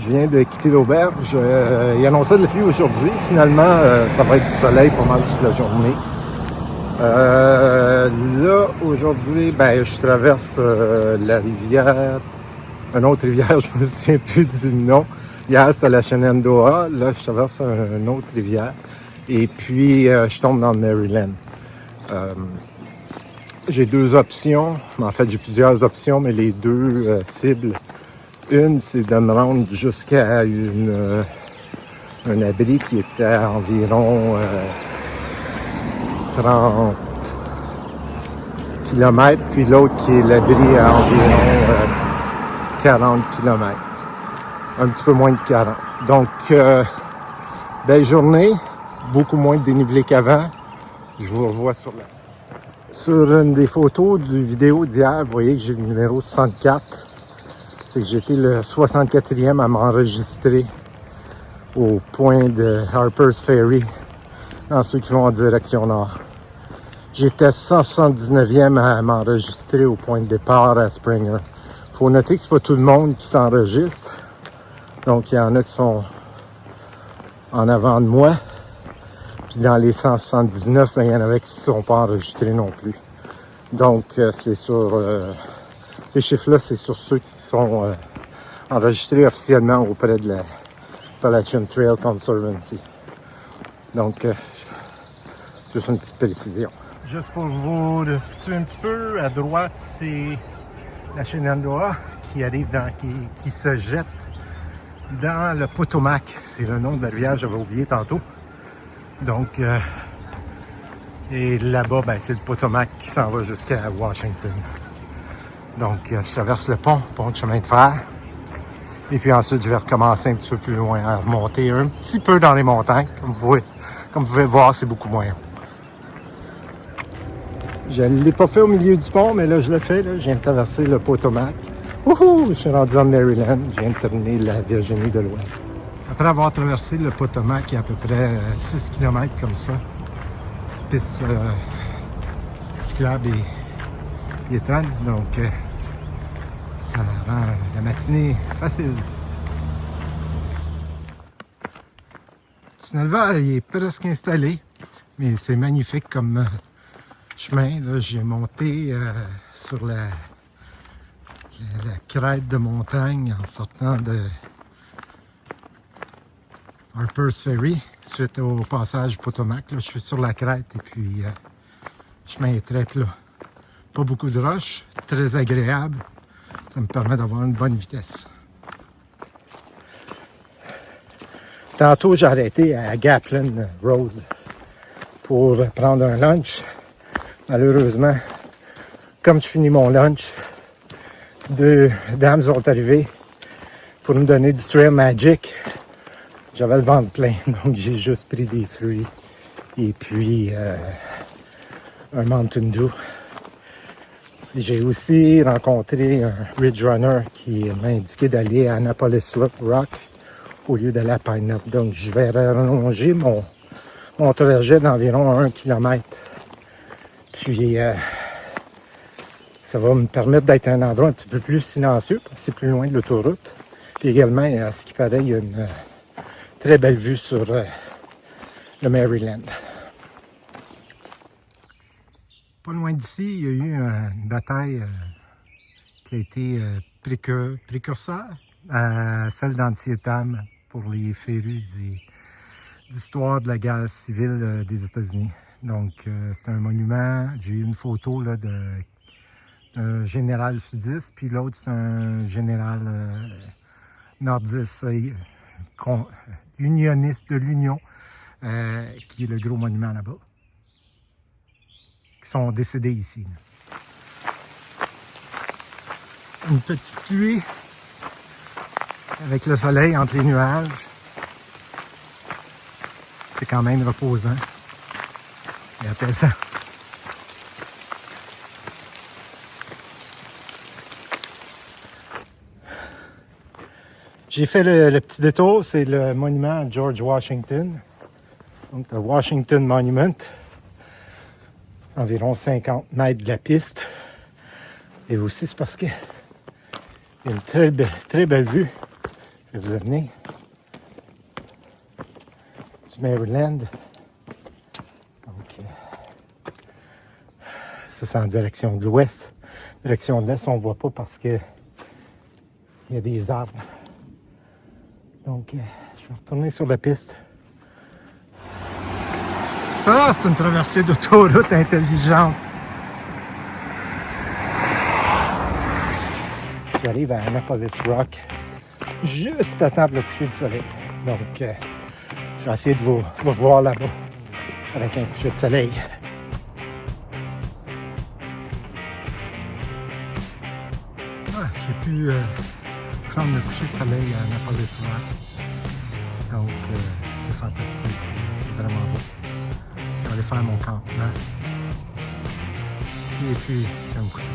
Je viens de quitter l'auberge. Il annonçait de la pluie aujourd'hui. Finalement, ça va être du soleil pas mal toute la journée. Là, aujourd'hui, je traverse la rivière. Une autre rivière, je me souviens plus du nom. Hier, c'était la Shenandoah. Là, je traverse une autre rivière. Et puis, je tombe dans le Maryland. J'ai deux options. En fait, j'ai plusieurs options, mais les deux cibles. Une, c'est de me rendre jusqu'à un abri qui était à environ 30 km, puis l'autre qui est l'abri à environ 40 km. Un petit peu moins de 40. Donc, belle journée, beaucoup moins de dénivelé qu'avant. Je vous revois sur une des photos du vidéo d'hier. Vous voyez que j'ai le numéro 64. C'est que j'étais le 64e à m'enregistrer au point de Harper's Ferry, dans ceux qui vont en direction nord. J'étais 179e à m'enregistrer au point de départ à Springer. Faut noter que c'est pas tout le monde qui s'enregistre. Donc, il y en a qui sont en avant de moi. Puis dans les 179, il y en avait qui ne sont pas enregistrés non plus. Donc, c'est sur... ces chiffres-là, c'est sur ceux qui sont enregistrés officiellement auprès de la Appalachian Trail Conservancy. Donc, juste une petite précision. Juste pour vous situer un petit peu, à droite, c'est la Shenandoah qui arrive qui se jette dans le Potomac. C'est le nom de la rivière, j'avais oublié tantôt. Donc, et là-bas, c'est le Potomac qui s'en va jusqu'à Washington. Donc, je traverse le pont de chemin de fer. Et puis ensuite, je vais recommencer un petit peu plus loin, à remonter un petit peu dans les montagnes. Comme vous pouvez voir, c'est beaucoup moins haut. Je ne l'ai pas fait au milieu du pont, mais là, je le fais. Là. Je viens de traverser le Potomac. Wouhou! Je suis rendu en Maryland. Je viens de terminer la Virginie de l'Ouest. Après avoir traversé le Potomac, il y a à peu près 6 km comme ça. Piste cyclable et piétonne. Donc, ça rend la matinée facile. Le tunnel vert, il est presque installé, mais c'est magnifique comme chemin. Là, j'ai monté sur la crête de montagne en sortant de Harper's Ferry, suite au passage Potomac. Là, je suis sur la crête et puis le chemin est très plat. Pas beaucoup de roches, très agréable. Ça me permet d'avoir une bonne vitesse. Tantôt, j'ai arrêté à Gaplin Road pour prendre un lunch. Malheureusement, comme je finis mon lunch, deux dames sont arrivées pour me donner du Trail Magic. J'avais le ventre plein, donc j'ai juste pris des fruits et puis un Mountain Dew. J'ai aussi rencontré un Ridge Runner qui m'a indiqué d'aller à Annapolis Rock au lieu d'aller à Pine Up. Donc, je vais rallonger mon trajet d'environ 1 km. Puis, ça va me permettre d'être à un endroit un petit peu plus silencieux, parce que c'est plus loin de l'autoroute. Puis également, à ce qui paraît, il y a une très belle vue sur le Maryland. Pas loin d'ici, il y a eu une bataille qui a été précurseur à celle d'Antietam pour les férus d'histoire de la guerre civile des États-Unis. Donc, c'est un monument. J'ai eu une photo là, d'un général sudiste, puis l'autre, c'est un général nordiste, unioniste de l'Union, qui est le gros monument là-bas, qui sont décédés ici. Une petite pluie avec le soleil entre les nuages. C'est quand même reposant et apaisant. J'ai fait le petit détour, c'est le monument à George Washington. Donc, le Washington Monument. Environ 50 mètres de la piste. Et aussi, c'est parce qu'il y a une très belle vue. vais vous amener du Maryland. Donc, ça, c'est en direction de l'ouest. Direction de l'est, on ne voit pas parce que il y a des arbres. Donc, je vais retourner sur la piste. Ça, c'est une traversée d'autoroute intelligente. J'arrive à Annapolis Rock juste à temps pour le coucher du soleil. Donc, je vais essayer de vous voir là-bas avec un coucher de soleil. J'ai pu prendre le coucher de soleil à Annapolis Rock. Donc, c'est fantastique. C'est vraiment beau. Je vais aller faire mon campement. Et puis, je vais me coucher.